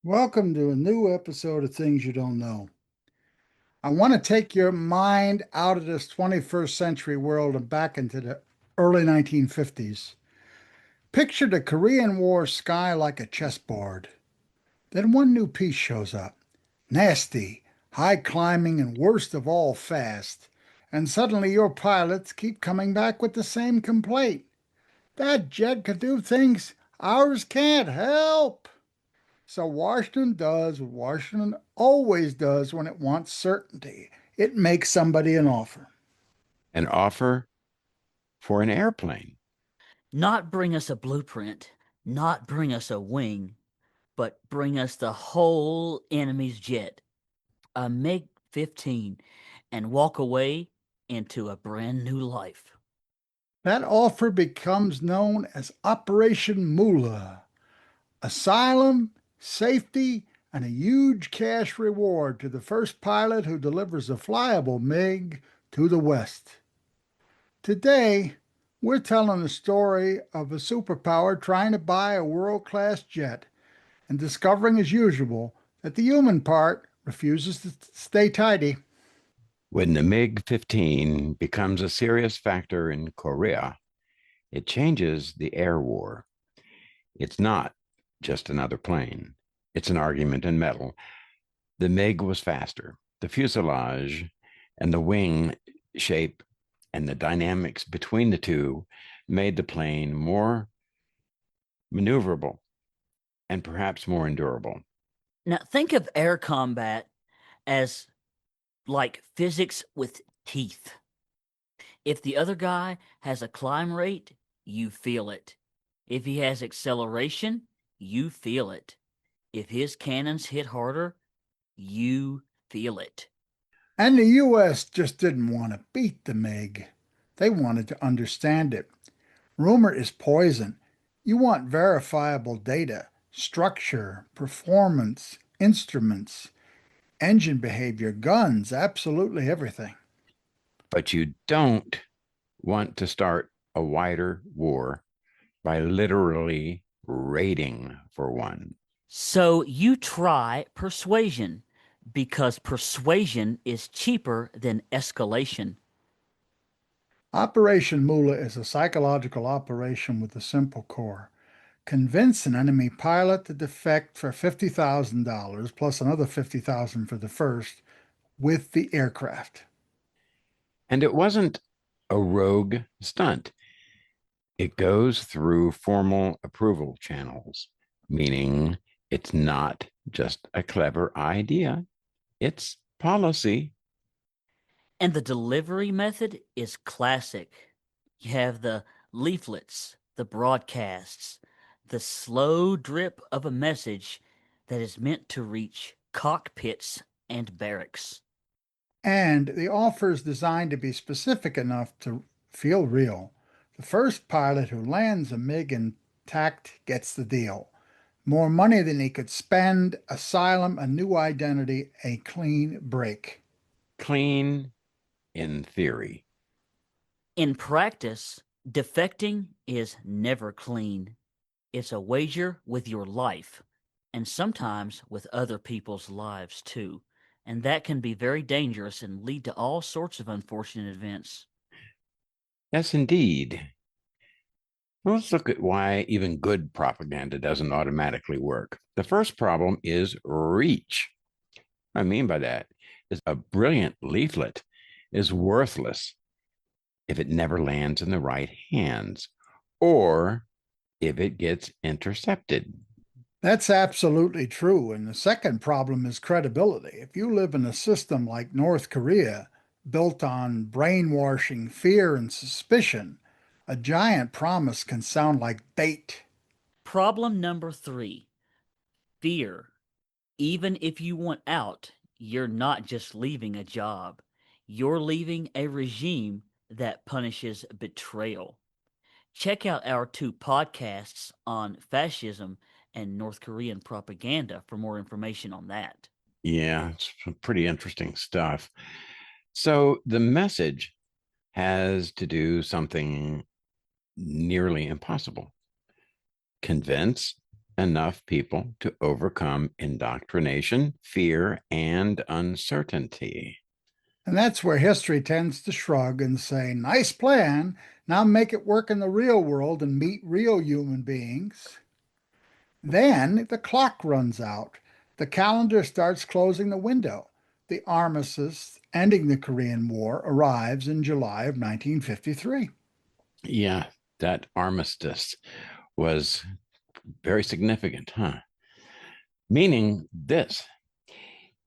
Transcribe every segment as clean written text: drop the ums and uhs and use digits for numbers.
Welcome to a new episode of Things You Don't Know. I want to take your mind out of this 21st century world and back into the early 1950s. Picture the Korean War sky like a chessboard. Then one new piece shows up. Nasty, high climbing, and worst of all, fast. And suddenly your pilots keep coming back with the same complaint. That jet can do things ours can't. Help! So Washington does what Washington always does when it wants certainty. It makes somebody an offer. An offer for an airplane. Not bring us a blueprint, not bring us a wing, but bring us the whole enemy's jet, a MiG 15, and walk away into a brand new life. That offer becomes known as Operation Moolah. Asylum, safety, and a huge cash reward to the first pilot who delivers a flyable MiG to the West. Today, we're telling the story of a superpower trying to buy a world-class jet and discovering, as usual, that the human part refuses to stay tidy. When the MiG 15 becomes a serious factor in Korea, it changes the air war. It's not just another plane, it's an argument in metal. The MiG was faster. The fuselage and the wing shape and the dynamics between the two made the plane more maneuverable and perhaps more endurable. Now, think of air combat as like physics with teeth. If the other guy has a climb rate, you feel it. If he has acceleration, you feel it. If his cannons hit harder, you feel it. And the U.S. just didn't want to beat the MiG. They wanted to understand it. Rumor is poison. You want verifiable data, structure, performance, instruments, engine behavior, guns, absolutely everything. But you don't want to start a wider war by literally raiding for one. So you try persuasion because persuasion is cheaper than escalation. Operation Moolah is a psychological operation with a simple core. Convince an enemy pilot to defect for $50,000 plus another $50,000 for the first with the aircraft. And it wasn't a rogue stunt. It goes through formal approval channels, meaning it's not just a clever idea, it's policy. And the delivery method is classic. You have the leaflets, the broadcasts, the slow drip of a message that is meant to reach cockpits and barracks. And the offer is designed to be specific enough to feel real. The first pilot who lands a MiG intact gets the deal. More money than he could spend, asylum, a new identity, a clean break. Clean in theory. In practice, defecting is never clean. It's a wager with your life, and sometimes with other people's lives too. And that can be very dangerous and lead to all sorts of unfortunate events. Yes, indeed. Well, let's look at why even good propaganda doesn't automatically work. The first problem is reach. What I mean by that is a brilliant leaflet is worthless if it never lands in the right hands or if it gets intercepted. That's absolutely true. And the second problem is credibility. If you live in a system like North Korea, built on brainwashing, fear, and suspicion, a giant promise can sound like bait. Problem number 3, fear. Even if you want out, you're not just leaving a job. You're leaving a regime that punishes betrayal. Check out our 2 podcasts on fascism and North Korean propaganda for more information on that. Yeah, it's some pretty interesting stuff. So the message has to do something nearly impossible: convince enough people to overcome indoctrination, fear, and uncertainty. And that's where history tends to shrug and say, nice plan. Now make it work in the real world and meet real human beings. Then the clock runs out. The calendar starts closing the window. The armistice ending the Korean War arrives in July of 1953. Yeah, that armistice was very significant, huh? Meaning this: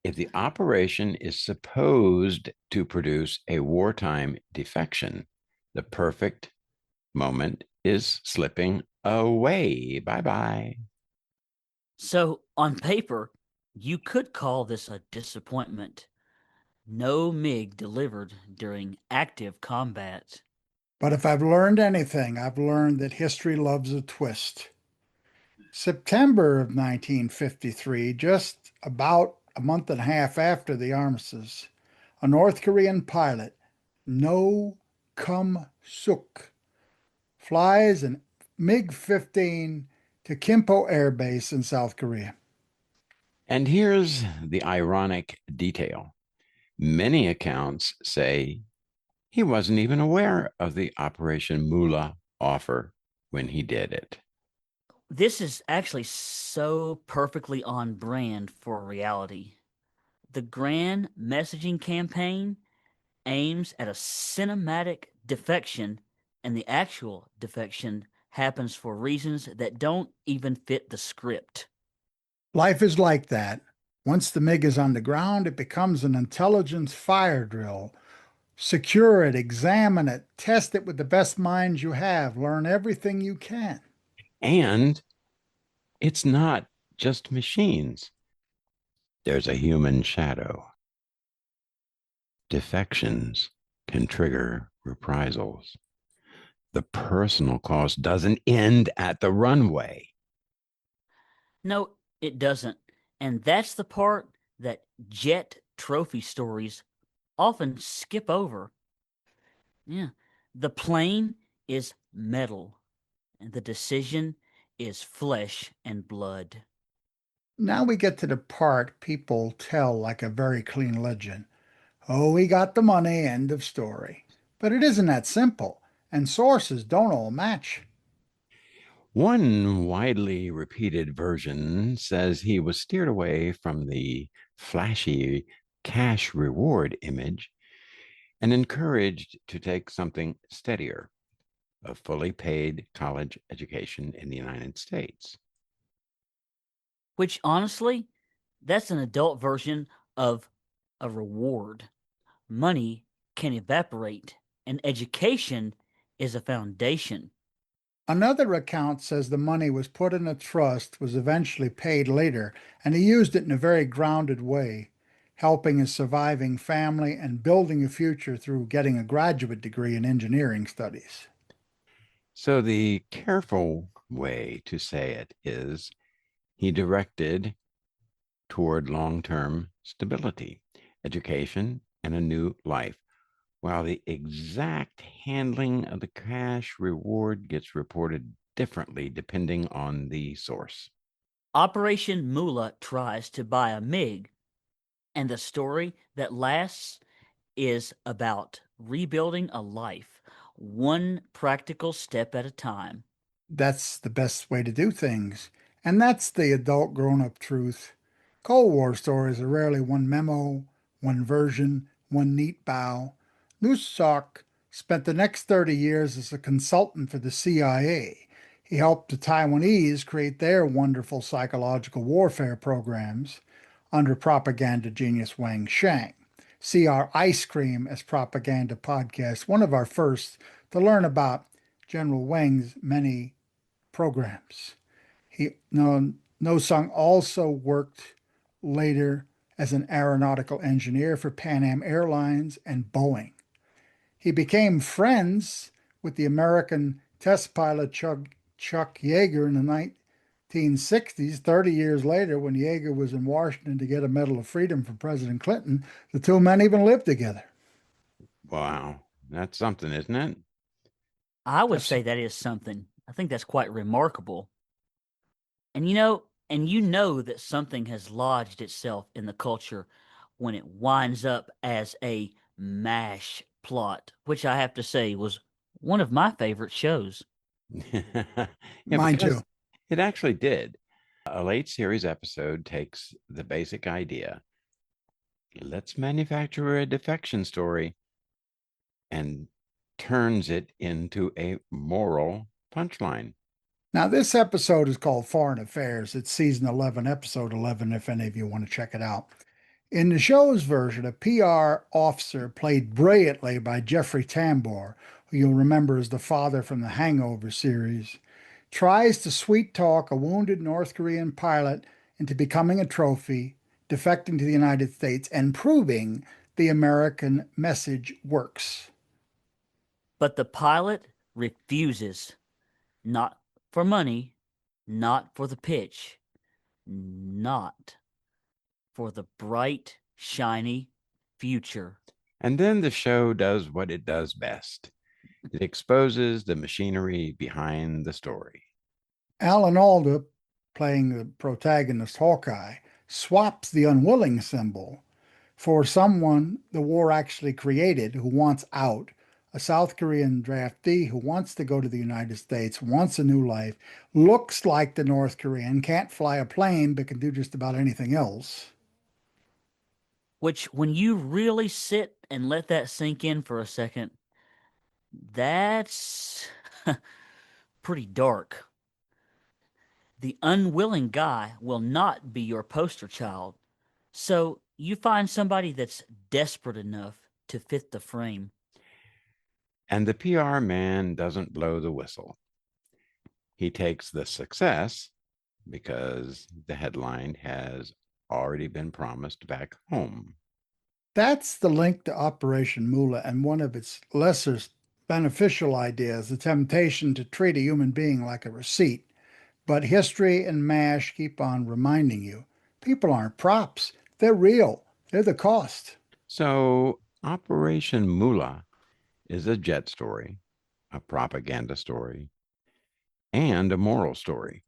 if the operation is supposed to produce a wartime defection, the perfect moment is slipping away. Bye bye. So, on paper, you could call this a disappointment. No MiG delivered during active combat. But if I've learned anything, I've learned that history loves a twist. September of 1953, just about a month and a half after the armistice, a North Korean pilot, No Kum Suk, flies an MiG 15 to Kimpo Air Base in South Korea. And here's the ironic detail: many accounts say he wasn't even aware of the Operation Moolah offer when he did it. This is actually so perfectly on brand for reality. The grand messaging campaign aims at a cinematic defection, and the actual defection happens for reasons that don't even fit the script. Life is like that. Once the MiG is on the ground, it becomes an intelligence fire drill. Secure it, examine it, test it with the best minds you have, learn everything you can. And it's not just machines, there's a human shadow. Defections can trigger reprisals. The personal cost doesn't end at the runway. No, it doesn't. And that's the part that jet trophy stories often skip over. Yeah. The plane is metal, and the decision is flesh and blood. Now we get to the part people tell like a very clean legend. Oh, we got the money, end of story. But it isn't that simple, and sources don't all match. One widely repeated version says he was steered away from the flashy cash reward image and encouraged to take something steadier: a fully paid college education in the United States. Which honestly, that's an adult version of a reward. Money can evaporate, and education is a foundation. Another account says the money was put in a trust, was eventually paid later, and he used it in a very grounded way, helping his surviving family and building a future through getting a graduate degree in engineering studies. So the careful way to say it is he directed toward long term stability, education, and a new life, while the exact handling of the cash reward gets reported differently depending on the source. Operation Moolah tries to buy a MiG, and the story that lasts is about rebuilding a life, one practical step at a time. That's the best way to do things. And that's the adult grown up truth. Cold War stories are rarely one memo, one version, one neat bow. Nusok spent the next 30 years as a consultant for the CIA. He helped the Taiwanese create their wonderful psychological warfare programs under propaganda genius Wang Shang. See our Ice Cream as Propaganda podcast, one of our first, to learn about General Wang's many programs. He No Sung also worked later as an aeronautical engineer for Pan Am Airlines and Boeing. He became friends with the American test pilot Chuck Yeager in the 1960s. 30 years later, when Yeager was in Washington to get a Medal of Freedom from President Clinton, the two men even lived together. Wow, that's something, isn't it? I would That's say that is something. I think that's quite remarkable. And you know that something has lodged itself in the culture when it winds up as a MASH plot, which I have to say was one of my favorite shows. Yeah, Mine too. because it actually did. A late series episode takes the basic idea. Let's manufacture a defection story and turns it into a moral punchline. Now, this episode is called Foreign Affairs. It's season 11, episode 11, if any of you want to check it out. In the show's version, a PR officer played brilliantly by Jeffrey Tambor, who you'll remember as the father from the Hangover series, tries to sweet talk a wounded North Korean pilot into becoming a trophy, defecting to the United States, and proving the American message works. But the pilot refuses, not for money, not for the pitch, not for the bright, shiny future. And then the show does what it does best. It exposes the machinery behind the story. Alan Alda, playing the protagonist Hawkeye, swaps the unwilling symbol for someone the war actually created who wants out. A South Korean draftee who wants to go to the United States, wants a new life, looks like the North Korean, can't fly a plane, but can do just about anything else. Which, when you really sit and let that sink in for a second, that's pretty dark. The unwilling guy will not be your poster child. So you find somebody that's desperate enough to fit the frame. And the PR man doesn't blow the whistle. He takes the success because the headline has already been promised back home. That's the link to Operation Moolah and one of its lesser beneficial ideas, the temptation to treat a human being like a receipt. But history and MASH keep on reminding you people aren't props, they're real, they're the cost. So, Operation Moolah is a jet story, a propaganda story, and a moral story.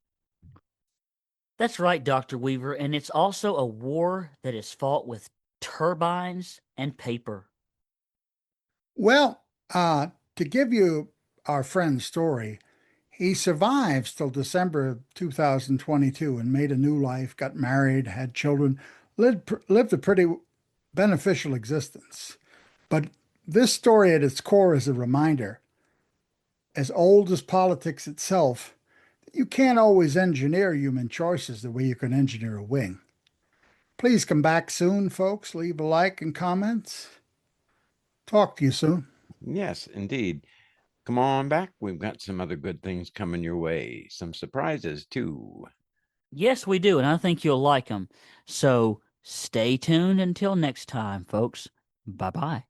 That's right, Dr. Weaver, and it's also a war that is fought with turbines and paper. Well, to give you our friend's story, he survives till December of 2022 and made a new life, got married, had children, lived a pretty beneficial existence. But this story at its core is a reminder, as old as politics itself, that you can't always engineer human choices the way you can engineer a wing. Please come back soon, folks. Leave a like and comments. Talk to you soon. Yes, indeed. Come on back. We've got some other good things coming your way, some surprises too. Yes, we do, and I think you'll like them. So stay tuned until next time, folks. Bye bye.